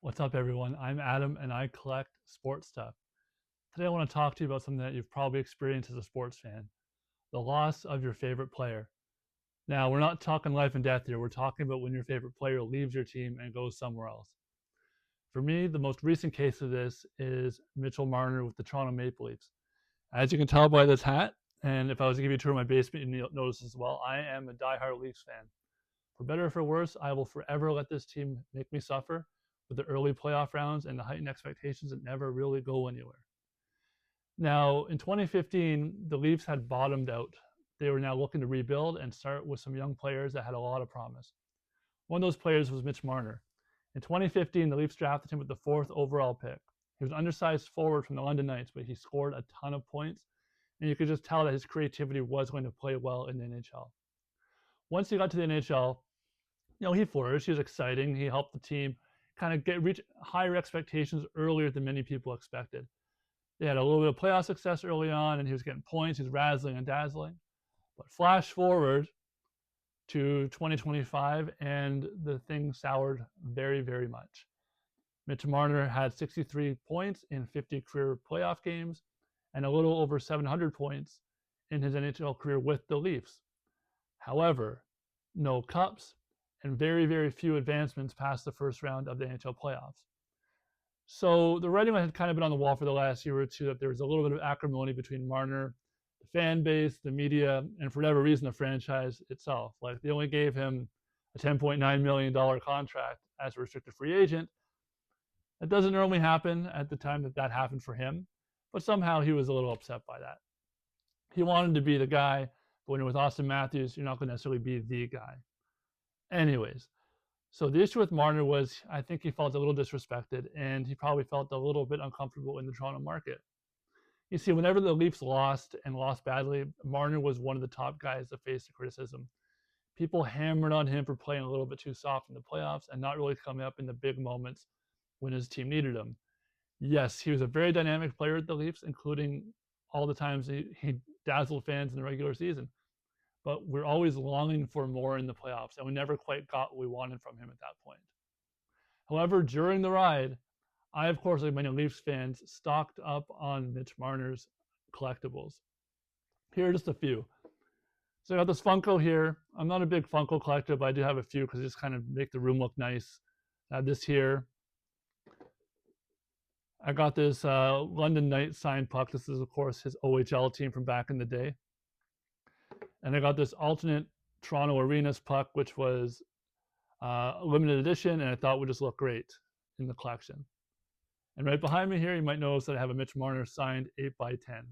What's up, everyone? I'm Adam and I collect sports stuff. Today, I want to talk to you about something that you've probably experienced as a sports fan: the loss of your favorite player. Now, we're not talking life and death here, we're talking about when your favorite player leaves your team and goes somewhere else. For me, the most recent case of this is Mitch Marner with the Toronto Maple Leafs. As you can tell by this hat, and if I was to give you a tour of my basement, you'd notice as well, I am a diehard Leafs fan. For better or for worse, I will forever let this team make me suffer with the early playoff rounds and the heightened expectations that never really go anywhere. Now, in 2015, the Leafs had bottomed out. They were now looking to rebuild and start with some young players that had a lot of promise. One of those players was Mitch Marner. In 2015, the Leafs drafted him with the fourth overall pick. He was an undersized forward from the London Knights, but he scored a ton of points, and you could just tell that his creativity was going to play well in the NHL. Once he got to the NHL, he flourished. He was exciting. He helped the team kind of reach higher expectations earlier than many people expected. They had a little bit of playoff success early on, and he was getting points. He was razzling and dazzling. But flash forward to 2025, and the thing soured very, very much. Mitch Marner had 63 points in 50 career playoff games and a little over 700 points in his NHL career with the Leafs. However, no cups and very, very few advancements past the first round of the NHL playoffs. So the writing had kind of been on the wall for the last year or two that there was a little bit of acrimony between Marner, the fan base, the media, and for whatever reason, the franchise itself. Like, they only gave him a $10.9 million contract as a restricted free agent. That doesn't normally happen at the time that happened for him, but somehow he was a little upset by that. He wanted to be the guy, but when you're with Austin Matthews, you're not going to necessarily be the guy. Anyways, so the issue with Marner was, I think he felt a little disrespected, and he probably felt a little bit uncomfortable in the Toronto market. You see, whenever the Leafs lost and lost badly, Marner was one of the top guys that faced the criticism. People hammered on him for playing a little bit too soft in the playoffs and not really coming up in the big moments when his team needed him. Yes, he was a very dynamic player at the Leafs, including all the times he dazzled fans in the regular season. But we're always longing for more in the playoffs, and we never quite got what we wanted from him at that point. However, during the ride, I, of course, like many Leafs fans, stocked up on Mitch Marner's collectibles. Here are just a few. So I got this Funko here. I'm not a big Funko collector, but I do have a few because they just kind of make the room look nice. I have this here. I got this London Knights signed puck. This is, of course, his OHL team from back in the day. And I got this alternate Toronto Arenas puck, which was a limited edition, and I thought would just look great in the collection. And right behind me here, you might notice that I have a Mitch Marner signed 8x10.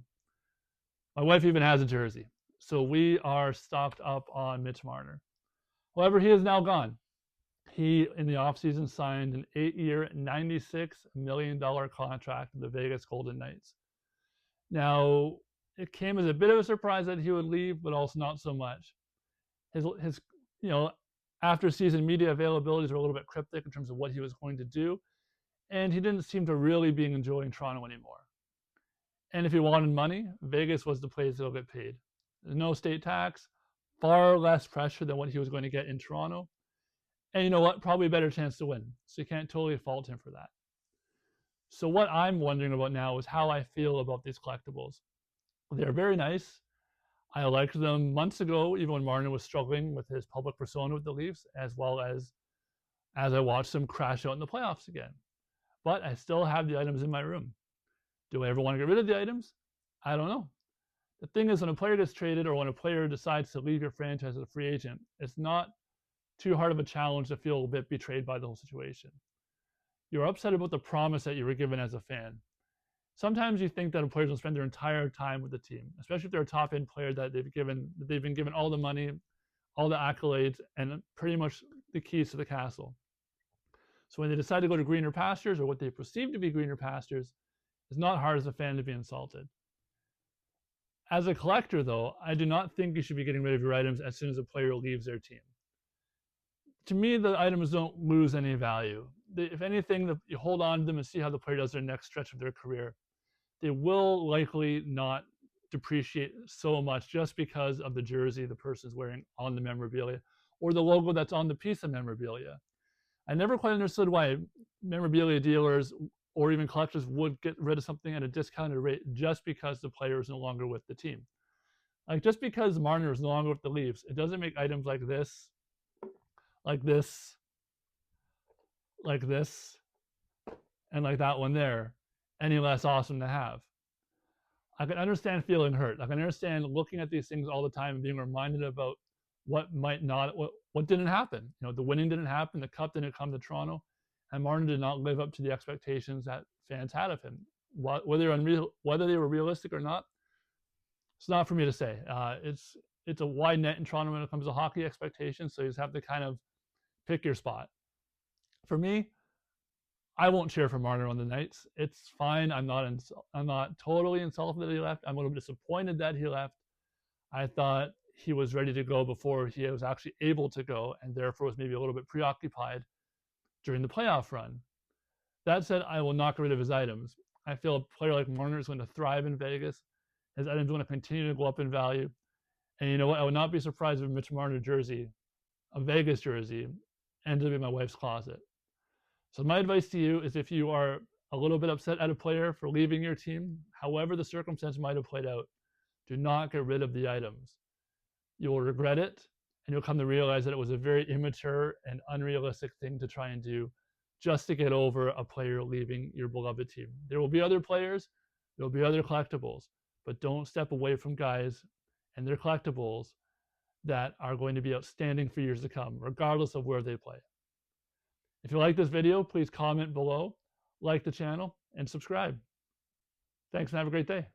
My wife even has a jersey. So we are stocked up on Mitch Marner. However, he is now gone. He, in the offseason, signed an 8-year, $96 million contract with the Vegas Golden Knights. Now, it came as a bit of a surprise that he would leave, but also not so much. His after season media availabilities were a little bit cryptic in terms of what he was going to do, and he didn't seem to really be enjoying Toronto anymore. And if he wanted money, Vegas was the place to go get paid. There's no state tax, far less pressure than what he was going to get in Toronto. And you know what? Probably a better chance to win. So you can't totally fault him for that. So what I'm wondering about now is how I feel about these collectibles. They're very nice. I liked them months ago, even when Marner was struggling with his public persona with the Leafs, as well as I watched them crash out in the playoffs again. But I still have the items in my room. Do I ever want to get rid of the items? I don't know. The thing is, when a player gets traded or when a player decides to leave your franchise as a free agent, it's not too hard of a challenge to feel a bit betrayed by the whole situation. You're upset about the promise that you were given as a fan. Sometimes you think that a player's will spend their entire time with the team, especially if they're a top-end player that they've been given all the money, all the accolades, and pretty much the keys to the castle. So when they decide to go to greener pastures, or what they perceive to be greener pastures, it's not hard as a fan to be insulted. As a collector, though, I do not think you should be getting rid of your items as soon as a player leaves their team. To me, the items don't lose any value. If anything, you hold on to them and see how the player does their next stretch of their career. They will likely not depreciate so much just because of the jersey the person's wearing on the memorabilia or the logo that's on the piece of memorabilia. I never quite understood why memorabilia dealers or even collectors would get rid of something at a discounted rate just because the player is no longer with the team. Like just because Marner is no longer with the Leafs, it doesn't make items like this, like this, like this, and like that one there any less awesome to have. I can understand feeling hurt. I can understand looking at these things all the time and being reminded about what might not, what didn't happen. You know, the winning didn't happen, the cup didn't come to Toronto, and Martin did not live up to the expectations that fans had of him. Whether they were realistic or not, it's not for me to say. It's a wide net in Toronto when it comes to hockey expectations, so you just have to kind of pick your spot. For me, I won't cheer for Marner on the Knights. It's fine. I'm not totally insulted that he left. I'm a little disappointed that he left. I thought he was ready to go before he was actually able to go, and therefore was maybe a little bit preoccupied during the playoff run. That said, I will not get rid of his items. I feel a player like Marner is going to thrive in Vegas. His items are going to continue to go up in value. And you know what? I would not be surprised if a Mitch Marner jersey, a Vegas jersey, ended up in my wife's closet. So my advice to you is if you are a little bit upset at a player for leaving your team, however the circumstance might have played out, do not get rid of the items. You will regret it, and you'll come to realize that it was a very immature and unrealistic thing to try and do just to get over a player leaving your beloved team. There will be other players, there will be other collectibles, but don't step away from guys and their collectibles that are going to be outstanding for years to come, regardless of where they play. If you like this video, please comment below, like the channel, and subscribe. Thanks and have a great day.